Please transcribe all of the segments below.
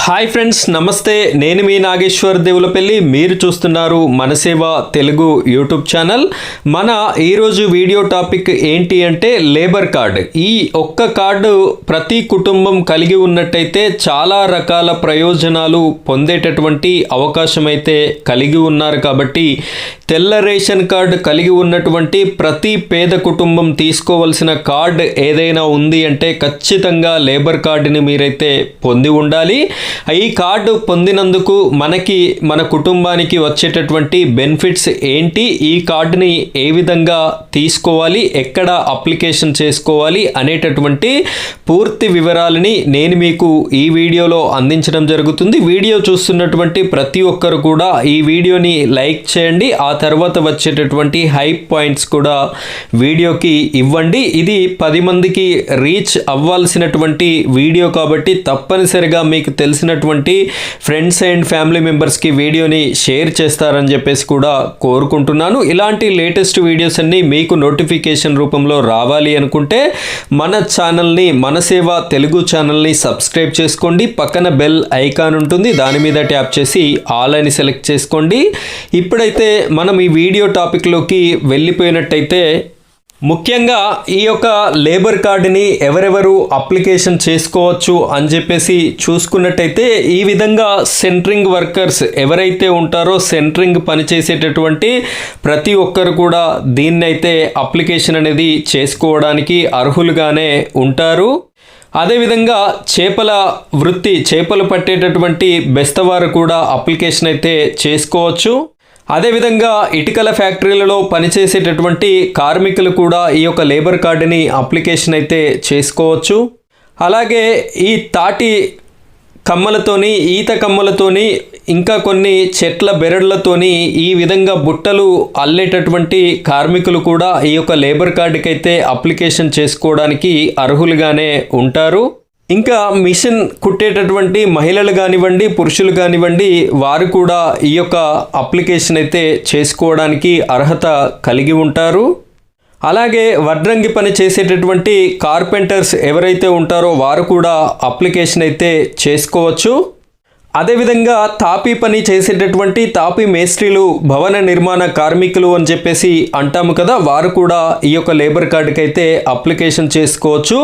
Hi friends, నమస్తే. నేను మీ నాగేశ్వర్ దేవులపల్లి. మీరు చూస్తున్నారు మనసేవ తెలుగు యూట్యూబ్ ఛానల్. మన ఈరోజు వీడియో టాపిక్ ఏంటి అంటే లేబర్ కార్డ్. ఈ ఒక్క కార్డు ప్రతి కుటుంబం కలిగి ఉన్నట్టయితే చాలా రకాల ప్రయోజనాలు పొందేటటువంటి అవకాశం అయితే కలిగి ఉన్నారు. కాబట్టి తెల్ల రేషన్ కార్డు కలిగి ఉన్నటువంటి ప్రతి పేద కుటుంబం తీసుకోవాల్సిన కార్డు ఏదైనా ఉంది అంటే ఖచ్చితంగా లేబర్ కార్డుని మీరైతే పొంది ఉండాలి. ఈ కార్డు పొందినందుకు మన కుటుంబానికి వచ్చేటటువంటి బెనిఫిట్స్ ఏంటి, ఈ కార్డుని ఏ విధంగా తీసుకోవాలి, ఎక్కడ అప్లికేషన్ చేసుకోవాలి అనేటటువంటి పూర్తి వివరాలని నేను మీకు ఈ వీడియోలో అందించడం జరుగుతుంది. వీడియో చూస్తున్నటువంటి ప్రతి ఒక్కరు కూడా ఈ వీడియోని లైక్ చేయండి. ఆ తర్వాత వచ్చేటటువంటి హైప్ పాయింట్స్ కూడా వీడియోకి ఇవ్వండి. ఇది 10 మందికి రీచ్ అవ్వాల్సినటువంటి వీడియో కాబట్టి తప్పనిసరిగా మీకు తెలిసినటువంటి ఫ్రెండ్స్ అండ్ ఫ్యామిలీ మెంబర్స్కి వీడియోని షేర్ చేస్తారని చెప్పేసి కూడా కోరుకుంటున్నాను. ఇలాంటి లేటెస్ట్ వీడియోస్ అన్ని మీకు నోటిఫికేషన్ రూపంలో రావాలి అనుకుంటే మన ఛానల్ని, మనసేవ తెలుగు ఛానల్ని సబ్స్క్రైబ్ చేసుకోండి. పక్కన బెల్ ఐకాన్ ఉంటుంది, దాని మీద ట్యాప్ చేసి ఆల్ అని సెలెక్ట్ చేసుకోండి. ఇప్పుడైతే మనం ఈ వీడియో టాపిక్లోకి వెళ్ళిపోయినట్టయితే ముఖ్యంగా ఈ యొక్క లేబర్ కార్డుని ఎవరెవరు అప్లికేషన్ చేసుకోవచ్చు అని చెప్పేసి చూసుకున్నట్టయితే ఈ విధంగా సెంట్రింగ్ వర్కర్స్ ఎవరైతే ఉంటారో సెంట్రింగ్ పనిచేసేటటువంటి ప్రతి ఒక్కరు కూడా దీన్నైతే అప్లికేషన్ అనేది చేసుకోవడానికి అర్హులుగానే ఉంటారు. అదేవిధంగా చేపలు పట్టేటటువంటి బెస్తవారు కూడా అప్లికేషన్ అయితే చేసుకోవచ్చు. అదేవిధంగా ఇటుకల ఫ్యాక్టరీలలో పనిచేసేటటువంటి కార్మికులు కూడా ఈ యొక్క లేబర్ కార్డుని అప్లికేషన్ అయితే చేసుకోవచ్చు. అలాగే ఈ తాటి కమ్మలతోని, ఈత కమ్మలతోని, ఇంకా కొన్ని చెట్ల బెరడ్లతోని ఈ విధంగా బుట్టలు అల్లేటటువంటి కార్మికులు కూడా ఈ యొక్క లేబర్ కార్డుకి అయితే అప్లికేషన్ చేసుకోవడానికి అర్హులుగానే ఉంటారు. ఇంకా మిషన్ కుట్టేటటువంటి మహిళలు కానివ్వండి, పురుషులు కానివ్వండి, వారు కూడా ఈ యొక్క అప్లికేషన్ అయితే చేసుకోవడానికి అర్హత కలిగి ఉంటారు. అలాగే వడ్రంగి పని చేసేటటువంటి కార్పెంటర్స్ ఎవరైతే ఉంటారో వారు కూడా అప్లికేషన్ అయితే చేసుకోవచ్చు. అదేవిధంగా తాపీ పని చేసేటటువంటి తాపీ మేస్త్రీలు, భవన నిర్మాణ కార్మికులు అని చెప్పేసి అంటాము కదా, వారు కూడా ఈ యొక్క లేబర్ కార్డుకి అయితే అప్లికేషన్ చేసుకోవచ్చు.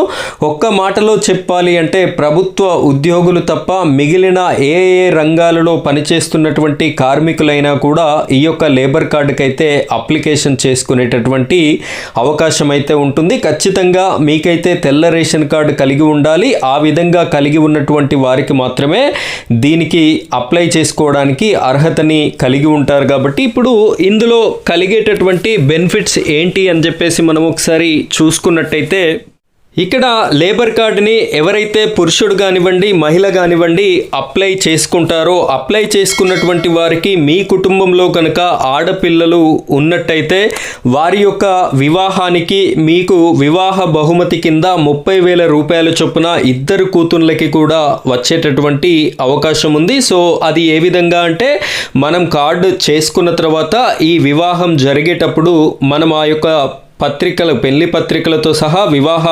ఒక్క మాటలో చెప్పాలి అంటే ప్రభుత్వ ఉద్యోగులు తప్ప మిగిలిన ఏ రంగాలలో పనిచేస్తున్నటువంటి కార్మికులైనా కూడా ఈ యొక్క లేబర్ కార్డుకి అయితే అప్లికేషన్ చేసుకునేటటువంటి అవకాశం అయితే ఉంటుంది. ఖచ్చితంగా మీకైతే తెల్ల రేషన్ కార్డు కలిగి ఉండాలి. ఆ విధంగా కలిగి ఉన్నటువంటి వారికి మాత్రమే దీనికి అప్లై చేసుకోవడానికి అర్హతని కలిగి ఉంటారు. కాబట్టి ఇప్పుడు ఇందులో కలిగేటటువంటి బెనిఫిట్స్ ఏంటి అని చెప్పేసి మనం ఒకసారి చూసుకున్నట్టయితే ఇక్కడ లేబర్ కార్డుని ఎవరైతే పురుషుడు కానివ్వండి, మహిళ కానివ్వండి అప్లై చేసుకుంటారో, అప్లై చేసుకున్నటువంటి వారికి మీ కుటుంబంలో కనుక ఆడపిల్లలు ఉన్నట్టయితే వారి యొక్క వివాహానికి మీకు వివాహ బహుమతి కింద 30,000 రూపాయల చొప్పున ఇద్దరు కూతుళ్ళకి కూడా వచ్చేటటువంటి అవకాశం ఉంది. సో అది ఏ విధంగా అంటే మనం కార్డు చేసుకున్న తర్వాత ఈ వివాహం జరిగేటప్పుడు మనం ఆ యొక్క పెళ్లి పత్రికలతో సహా వివాహ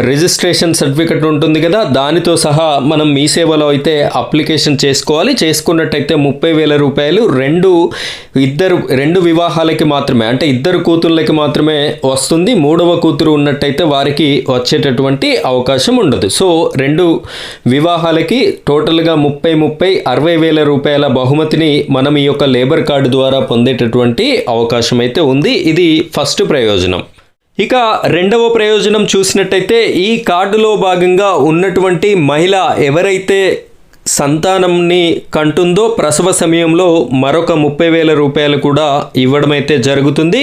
రిజిస్ట్రేషన్ సర్టిఫికెట్ ఉంటుంది కదా, దానితో సహా మనం మీ సేవలో అయితే అప్లికేషన్ చేసుకోవాలి. చేసుకున్నట్టయితే 30,000 రూపాయలు రెండు వివాహాలకి మాత్రమే, అంటే ఇద్దరు కూతుళ్ళకి మాత్రమే వస్తుంది. మూడవ కూతురు ఉన్నట్టయితే వారికి వచ్చేటటువంటి అవకాశం ఉండదు. సో 2 వివాహాలకి టోటల్గా 60,000 రూపాయల బహుమతిని మనం ఈ యొక్క లేబర్ కార్డు ద్వారా పొందేటటువంటి అవకాశం అయితే ఉంది. ఇది ఫస్ట్ ప్రయోజనం. ఇక రెండవ ప్రయోజనం చూసినట్టయితే ఈ కార్డులో భాగంగా ఉన్నటువంటి మహిళ ఎవరైతే సంతానంని కంటుందో ప్రసవ సమయంలో మరొక 30,000 రూపాయలు కూడా ఇవ్వడం అయితే జరుగుతుంది.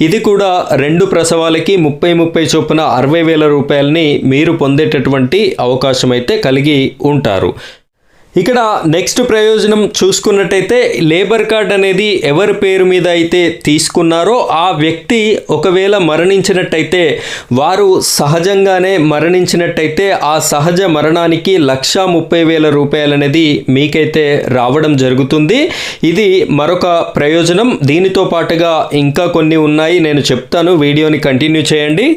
ఇది కూడా 2 ప్రసవాలకి 30 చొప్పున 60,000 రూపాయలని మీరు పొందేటటువంటి అవకాశం అయితే కలిగి ఉంటారు. ఇక్కడ నెక్స్ట్ ప్రయోజనం చూసుకున్నట్టయితే లేబర్ కార్డ్ అనేది ఎవరి పేరు మీద అయితే తీసుకున్నారో ఆ వ్యక్తి ఒకవేళ మరణించినట్టయితే, వారు సహజంగానే మరణించినట్టయితే ఆ సహజ మరణానికి 1,30,000 రూపాయలు అనేది మీకైతే రావడం జరుగుతుంది. ఇది మరొక ప్రయోజనం. దీనితో పాటుగా ఇంకా కొన్ని ఉన్నాయి, నేను చెప్తాను, వీడియోని కంటిన్యూ చేయండి.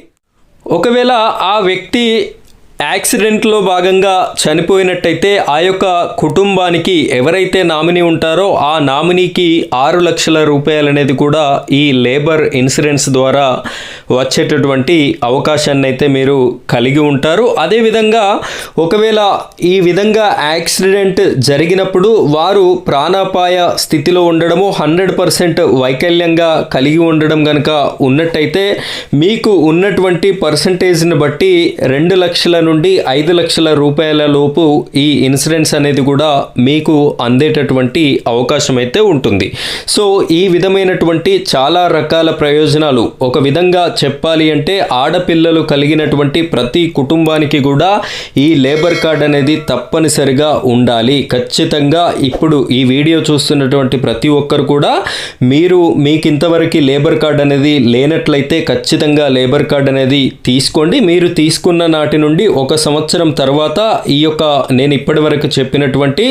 ఒకవేళ ఆ వ్యక్తి యాక్సిడెంట్లో భాగంగా చనిపోయినట్టయితే ఆ యొక్క కుటుంబానికి ఎవరైతే నామినీ ఉంటారో ఆ నామినీకి 6 లక్షల రూపాయలు అనేది కూడా ఈ లేబర్ ఇన్సూరెన్స్ ద్వారా వచ్చేటటువంటి అవకాశాన్ని అయితే మీరు కలిగి ఉంటారు. అదేవిధంగా ఒకవేళ ఈ విధంగా యాక్సిడెంట్ జరిగినప్పుడు వారు ప్రాణాపాయ స్థితిలో ఉండడము 100% వైకల్యంగా కలిగి ఉండడం కనుక ఉన్నట్టయితే మీకు ఉన్నటువంటి పర్సంటేజ్ని బట్టి 2 లక్షల నుండి 5 లక్షల రూపాయల లోపు ఈ ఇన్సూరెన్స్ అనేది కూడా మీకు అందేటటువంటి అవకాశం అయితే ఉంటుంది. సో ఈ విధమైనటువంటి చాలా రకాల ప్రయోజనాలు, ఒక విధంగా చెప్పాలి అంటే ఆడపిల్లలు కలిగినటువంటి ప్రతి కుటుంబానికి కూడా ఈ లేబర్ కార్డ్ అనేది తప్పనిసరిగా ఉండాలి. ఖచ్చితంగా ఇప్పుడు ఈ వీడియో చూస్తున్నటువంటి ప్రతి ఒక్కరు కూడా మీకు ఇంతవరకు లేబర్ కార్డ్ అనేది లేనట్లయితే ఖచ్చితంగా లేబర్ కార్డ్ అనేది తీసుకోండి. మీరు తీసుకున్న నాటి నుండి 1 సంవత్సరం తర్వాత ఈ యొక్క నేను ఇప్పటి వరకు చెప్పినటువంటి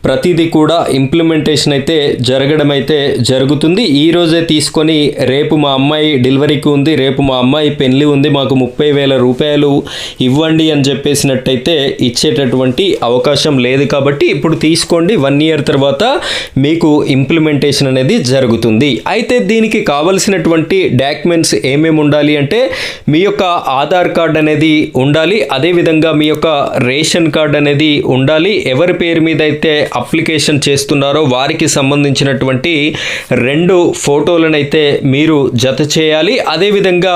ప్రతిదీ కూడా ఇంప్లిమెంటేషన్ అయితే జరగడం అయితే జరుగుతుంది. ఈ రోజే తీసుకొని రేపు మా అమ్మాయి డెలివరీకి ఉంది, రేపు మా అమ్మాయి పెళ్లి ఉంది, మాకు 30,000 రూపాయలు ఇవ్వండి అని చెప్పేసినట్టయితే ఇచ్చేటటువంటి అవకాశం లేదు. కాబట్టి ఇప్పుడు తీసుకోండి, 1 ఇయర్ తర్వాత మీకు ఇంప్లిమెంటేషన్ అనేది జరుగుతుంది. అయితే దీనికి కావలసినటువంటి డాక్యుమెంట్స్ ఏమేమి ఉండాలి అంటే మీ యొక్క ఆధార్ కార్డ్ అనేది ఉండాలి. అదేవిధంగా మీ యొక్క రేషన్ కార్డ్ అనేది ఉండాలి. ఎవరి పేరు మీద అయితే అప్లికేషన్ చేస్తున్నారో వారికి సంబంధించినటువంటి 2 ఫోటోలను అయితే మీరు జత చేయాలి. అదేవిధంగా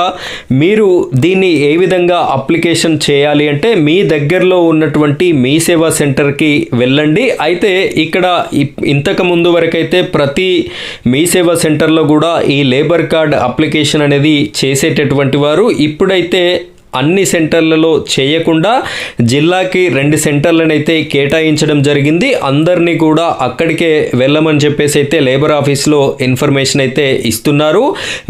మీరు దీన్ని ఏ విధంగా అప్లికేషన్ చేయాలి అంటే మీ దగ్గరలో ఉన్నటువంటి మీ సేవా సెంటర్కి వెళ్ళండి. అయితే ఇక్కడ ఇంతకు ముందు వరకైతే ప్రతి మీ సేవా సెంటర్లో కూడా ఈ లేబర్ కార్డ్ అప్లికేషన్ అనేది చేసేటటువంటి వారు ఇప్పుడైతే అన్ని సెంటర్లలో చేయకుండా జిల్లాకి 2 సెంటర్లను అయితే కేటాయించడం జరిగింది. అందరినీ కూడా అక్కడికే వెళ్ళమని చెప్పేసి అయితే లేబర్ ఆఫీస్లో ఇన్ఫర్మేషన్ అయితే ఇస్తున్నారు.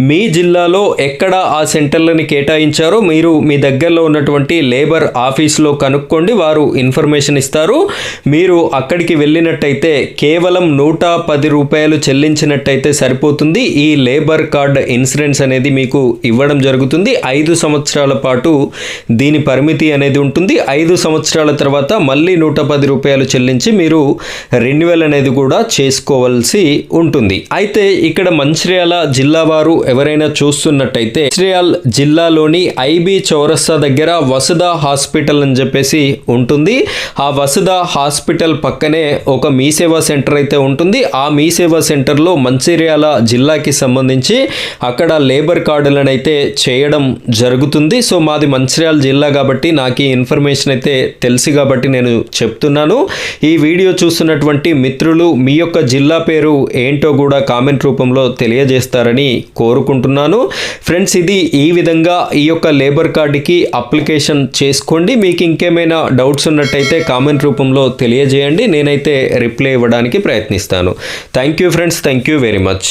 మీ జిల్లాలో ఎక్కడ ఆ సెంటర్లని కేటాయించారో మీరు మీ దగ్గరలో ఉన్నటువంటి లేబర్ ఆఫీస్లో కనుక్కోండి, వారు ఇన్ఫర్మేషన్ ఇస్తారు. మీరు అక్కడికి వెళ్ళినట్టయితే కేవలం 110 రూపాయలు చెల్లించినట్టయితే సరిపోతుంది. ఈ లేబర్ కార్డ్ ఇన్సూరెన్స్ అనేది మీకు ఇవ్వడం జరుగుతుంది. 5 సంవత్సరాల పాటు దీని పరిమితి అనేది ఉంటుంది. 5 సంవత్సరాల తర్వాత మళ్ళీ 110 రూపాయలు చెల్లించి మీరు రెన్యువల్ అనేది కూడా చేసుకోవాల్సి ఉంటుంది. అయితే ఇక్కడ మంచిర్యాల జిల్లా వారు ఎవరైనా చూస్తున్నట్టయితే మంచిర్యాల జిల్లాలోని ఐబీ చౌరస్తా దగ్గర వసుధ హాస్పిటల్ అని చెప్పేసి ఉంటుంది. ఆ వసుధ హాస్పిటల్ పక్కనే ఒక మీ సేవా సెంటర్ అయితే ఉంటుంది. ఆ మీ సేవా సెంటర్లో మంచిర్యాల జిల్లాకి సంబంధించి అక్కడ లేబర్ కార్డులను అయితే చేయడం జరుగుతుంది. సో మాది మంచిర్యాల జిల్లా కాబట్టి నాకు ఈ ఇన్ఫర్మేషన్ అయితే తెలుసు కాబట్టి నేను చెప్తున్నాను. ఈ వీడియో చూస్తున్నటువంటి మిత్రులు మీ యొక్క జిల్లా పేరు ఏంటో కూడా కామెంట్ రూపంలో తెలియజేస్తారని కోరుకుంటున్నాను. ఫ్రెండ్స్, ఇది ఈ విధంగా ఈ యొక్క లేబర్ కార్డుకి అప్లికేషన్ చేసుకోండి. మీకు ఇంకేమైనా డౌట్స్ ఉన్నట్టయితే కామెంట్ రూపంలో తెలియజేయండి, నేనైతే రిప్లై ఇవ్వడానికి ప్రయత్నిస్తాను. Thank you friends, thank you very much.